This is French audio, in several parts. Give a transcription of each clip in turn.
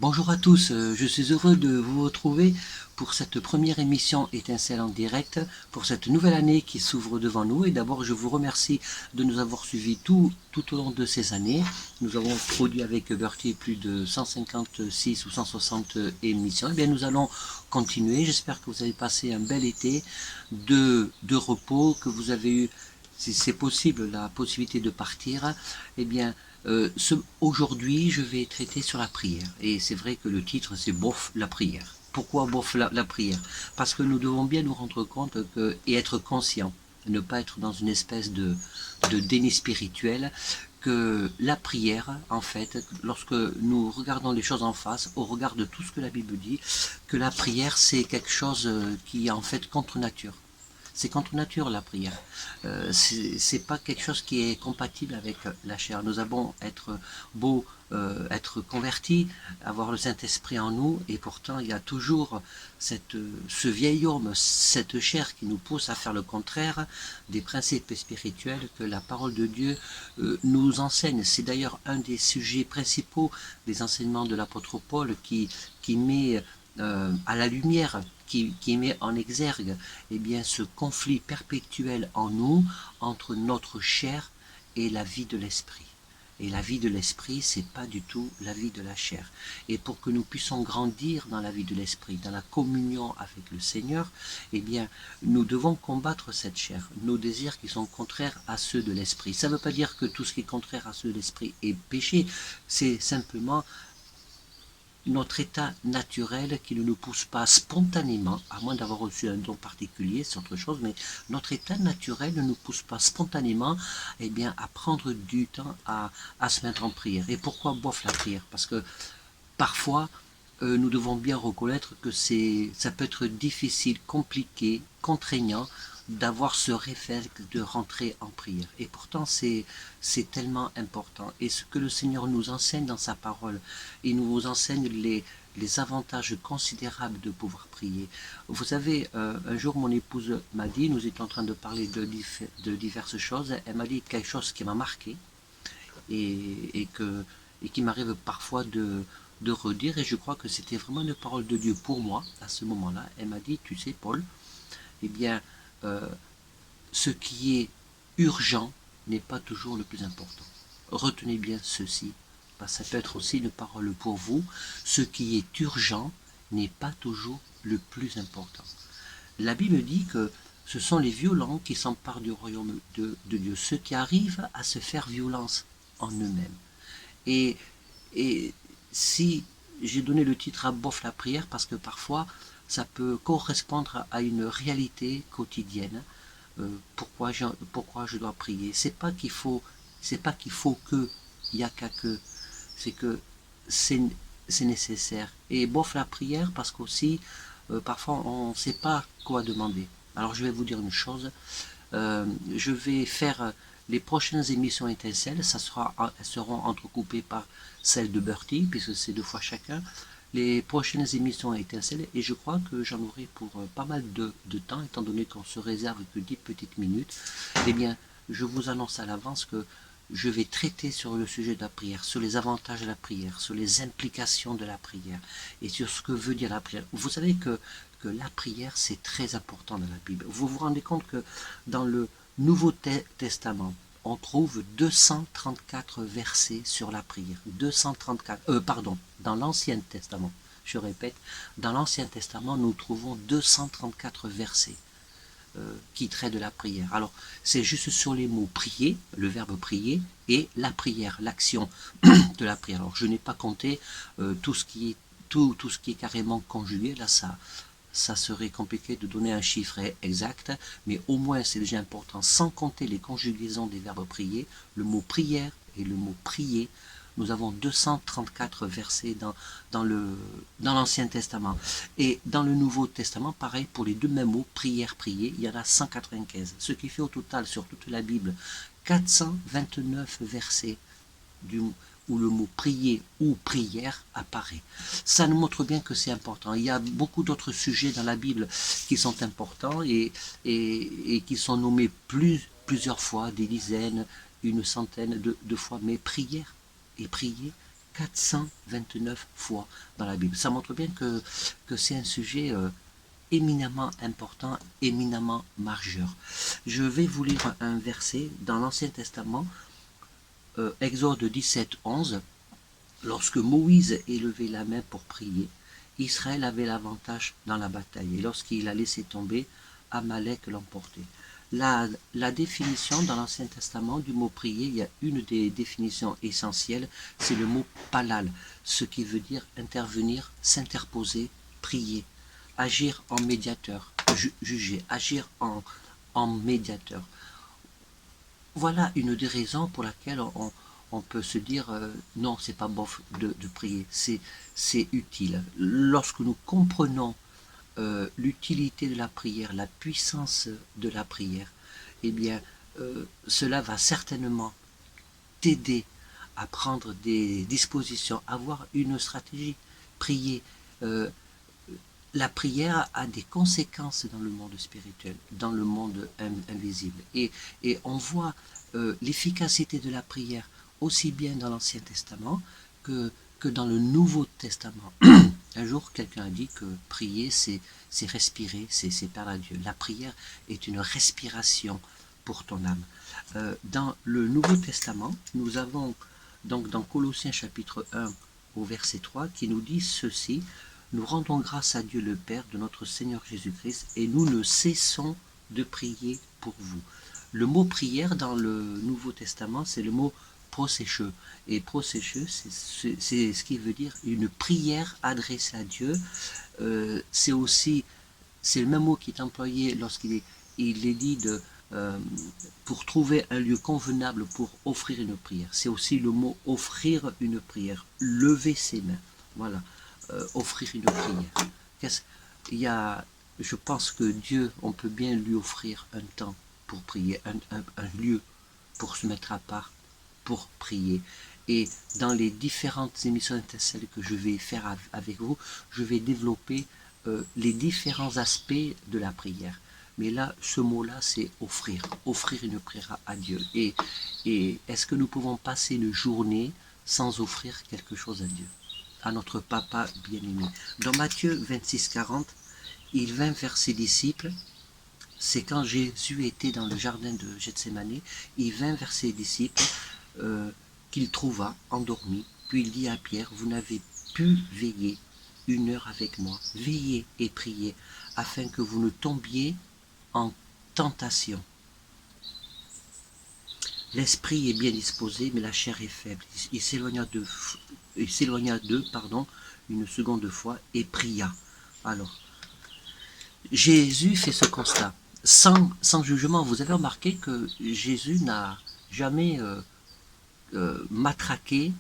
Bonjour à tous, je suis heureux de vous retrouver pour cette première émission Étincelle en direct, pour cette nouvelle année qui s'ouvre devant nous. Et d'abord, je vous remercie de nous avoir suivis tout au long de ces années. Nous avons produit avec Bertie plus de 156 ou 160 émissions. Et bien, nous allons continuer. J'espère que vous avez passé un bel été de repos, que vous avez eu, si c'est possible, la possibilité de partir. Eh bien, aujourd'hui, je vais traiter sur la prière. Et c'est vrai que le titre, c'est Bof la prière. Pourquoi bof la prière? Parce que nous devons bien nous rendre compte et être conscients, ne pas être dans une espèce de déni spirituel, que la prière, en fait, lorsque nous regardons les choses en face, au regard de tout ce que la Bible dit, que la prière, c'est quelque chose qui est en fait contre nature. C'est contre nature la prière. C'est pas quelque chose qui est compatible avec la chair. Nous avons être beau être convertis, avoir le Saint-Esprit en nous, et pourtant il y a toujours ce vieil homme, cette chair qui nous pousse à faire le contraire des principes spirituels que la parole de Dieu nous enseigne. C'est d'ailleurs un des sujets principaux des enseignements de l'apôtre Paul qui met à la lumière, qui met en exergue eh bien, ce conflit perpétuel en nous entre notre chair et la vie de l'esprit. Et la vie de l'esprit, c'est pas du tout la vie de la chair. Et pour que nous puissions grandir dans la vie de l'esprit, dans la communion avec le Seigneur, eh bien, nous devons combattre cette chair, nos désirs qui sont contraires à ceux de l'esprit. Ça ne veut pas dire que tout ce qui est contraire à ceux de l'esprit est péché, c'est simplement notre état naturel qui ne nous pousse pas spontanément, à moins d'avoir reçu un don particulier, c'est autre chose, mais notre état naturel ne nous pousse pas spontanément eh bien, à prendre du temps à se mettre en prière. Et pourquoi bof la prière? Parce que parfois, nous devons bien reconnaître que ça peut être difficile, compliqué, contraignant d'avoir ce réflexe de rentrer en prière. Et pourtant, c'est tellement important. Et ce que le Seigneur nous enseigne dans sa parole, il nous enseigne les avantages considérables de pouvoir prier. Vous savez, un jour, mon épouse m'a dit, nous étions en train de parler de diverses choses, elle m'a dit quelque chose qui m'a marqué et qui m'arrive parfois de redire, et je crois que c'était vraiment une parole de Dieu pour moi à ce moment-là. Elle m'a dit, tu sais Paul, eh bien, euh, ce qui est urgent n'est pas toujours le plus important. Retenez bien ceci, parce que ça peut être aussi une parole pour vous. Ce qui est urgent n'est pas toujours le plus important. La Bible dit que ce sont les violents qui s'emparent du royaume de Dieu, ceux qui arrivent à se faire violence en eux-mêmes. Et, et si j'ai donné le titre à bof la prière, parce que parfois ça peut correspondre à une réalité quotidienne. Pourquoi je dois prier? C'est pas qu'il faut que, il y a qu'à que, c'est que c'est nécessaire. Et bof la prière parce qu'aussi parfois on ne sait pas quoi demander. Alors je vais vous dire une chose, je vais faire les prochaines émissions étincelles, elles seront entrecoupées par celles de Bertie, puisque c'est 2 fois chacun. Les prochaines émissions étincelles, et je crois que j'en aurai pour pas mal de temps, étant donné qu'on se réserve que 10 petites minutes. Eh bien, je vous annonce à l'avance que je vais traiter sur le sujet de la prière, sur les avantages de la prière, sur les implications de la prière, et sur ce que veut dire la prière. Vous savez que la prière, c'est très important dans la Bible. Vous vous rendez compte que dans le Nouveau Testament, on trouve 234 versets sur la prière. 234, pardon, dans l'Ancien Testament, je répète, dans l'Ancien Testament, nous trouvons 234 versets qui traitent de la prière. Alors, c'est juste sur les mots prier, le verbe prier, et la prière, l'action de la prière. Alors, je n'ai pas compté tout ce qui est carrément conjugué, là, ça serait compliqué de donner un chiffre exact, mais au moins c'est déjà important, sans compter les conjugaisons des verbes prier, le mot prière et le mot prier. Nous avons 234 versets dans l'Ancien Testament. Et dans le Nouveau Testament, pareil, pour les deux mêmes mots, prière, prier, il y en a 195. Ce qui fait au total, sur toute la Bible, 429 versets où le mot prier ou prière apparaît. Ça nous montre bien que c'est important. Il y a beaucoup d'autres sujets dans la Bible qui sont importants et qui sont nommés plusieurs fois, des dizaines, une centaine de fois. Mais prière et prier, 429 fois dans la Bible. Ça montre bien que c'est un sujet éminemment important, éminemment majeur. Je vais vous lire un verset dans l'Ancien Testament, Exode 17, 11. Lorsque Moïse élevait la main pour prier, Israël avait l'avantage dans la bataille. Et lorsqu'il a laissé tomber, Amalek l'emportait. La définition dans l'Ancien Testament du mot prier, il y a une des définitions essentielles, c'est le mot palal, ce qui veut dire intervenir, s'interposer, prier, agir en médiateur, juger, agir en médiateur. Voilà une des raisons pour laquelle on peut se dire non, c'est pas bof de prier, c'est utile. Lorsque nous comprenons l'utilité de la prière, la puissance de la prière, eh bien, cela va certainement t'aider à prendre des dispositions, avoir une stratégie. Prier. La prière a des conséquences dans le monde spirituel, dans le monde invisible. Et on voit l'efficacité de la prière aussi bien dans l'Ancien Testament que dans le Nouveau Testament. Un jour, quelqu'un a dit que prier, c'est respirer, c'est parler à Dieu. La prière est une respiration pour ton âme. Dans le Nouveau Testament, nous avons donc dans Colossiens chapitre 1 au verset 3 qui nous dit ceci: nous rendons grâce à Dieu le Père de notre Seigneur Jésus-Christ et nous ne cessons de prier pour vous. Le mot prière dans le Nouveau Testament, c'est le mot prosécheux. Et prosécheux, c'est ce qui veut dire une prière adressée à Dieu. C'est le même mot qui est employé lorsqu'il est dit pour trouver un lieu convenable pour offrir une prière. C'est aussi le mot offrir une prière, lever ses mains. Voilà. Offrir une prière. Je pense que Dieu, on peut bien lui offrir un temps pour prier, un lieu pour se mettre à part, pour prier. Et dans les différentes émissions étincelles que je vais faire avec vous, je vais développer les différents aspects de la prière. Mais là, ce mot-là, c'est offrir une prière à Dieu. Et est-ce que nous pouvons passer une journée sans offrir quelque chose à Dieu, à notre Papa bien-aimé? Dans Matthieu 26, 40, il vint vers ses disciples. C'est quand Jésus était dans le jardin de Gethsémani, il vint vers ses disciples qu'il trouva endormis. Puis il dit à Pierre: vous n'avez pu veiller 1 heure avec moi. Veillez et priez afin que vous ne tombiez en tentation. L'esprit est bien disposé, mais la chair est faible. Il s'éloigna d'eux, une seconde fois et pria. Alors, Jésus fait ce constat, sans jugement. Vous avez remarqué que Jésus n'a jamais matraqué,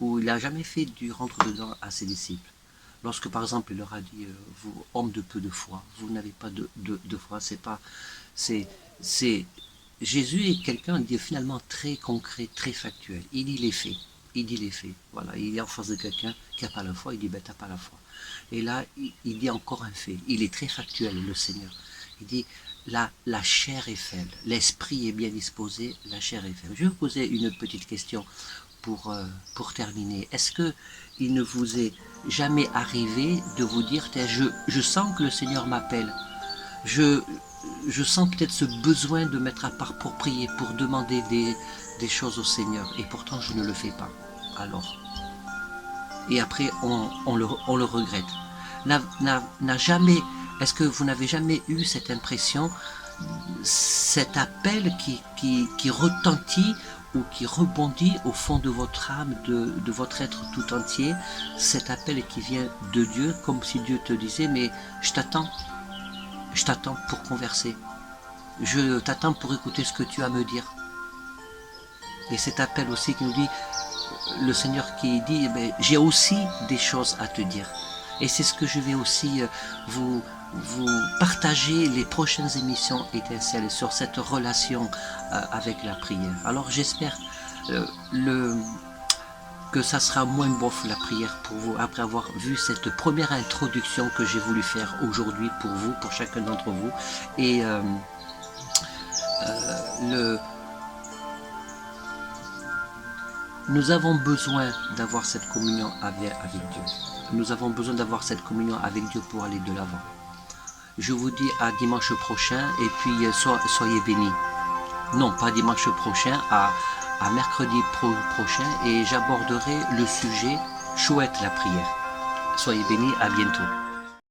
ou il n'a jamais fait du rentre-dedans à ses disciples. Lorsque par exemple il leur a dit vous homme de peu de foi, vous n'avez pas de foi, Jésus est quelqu'un qui est finalement très concret, très factuel. Il dit les faits. Voilà, il est en face de quelqu'un qui n'a pas la foi, il dit ben t'as pas la foi. Et là, il dit encore un fait. Il est très factuel, le Seigneur. Il dit la chair est faible, l'esprit est bien disposé, la chair est faible. Je vais vous poser une petite question pour terminer. Est-ce que il ne vous est jamais arrivé de vous dire je sens que le Seigneur m'appelle, je sens peut-être ce besoin de mettre à part pour prier, pour demander des choses au Seigneur, et pourtant je ne le fais pas. Alors, et après on le regrette. Est-ce que vous n'avez jamais eu cette impression, cet appel qui retentit ou qui rebondit au fond de votre âme, de votre être tout entier, cet appel qui vient de Dieu, comme si Dieu te disait mais je t'attends pour converser, je t'attends pour écouter ce que tu as à me dire. Et cet appel aussi qui nous dit, le Seigneur qui dit j'ai aussi des choses à te dire. Et c'est ce que je vais aussi vous partager les prochaines émissions étincelles sur cette relation avec la prière. Alors j'espère que ça sera moins bof la prière pour vous, après avoir vu cette première introduction que j'ai voulu faire aujourd'hui pour vous, pour chacun d'entre vous. Et Nous avons besoin d'avoir cette communion avec Dieu. Nous avons besoin d'avoir cette communion avec Dieu pour aller de l'avant. Je vous dis à dimanche prochain et puis soyez bénis. Non, pas dimanche prochain, à mercredi prochain et j'aborderai le sujet chouette la prière. Soyez bénis, à bientôt.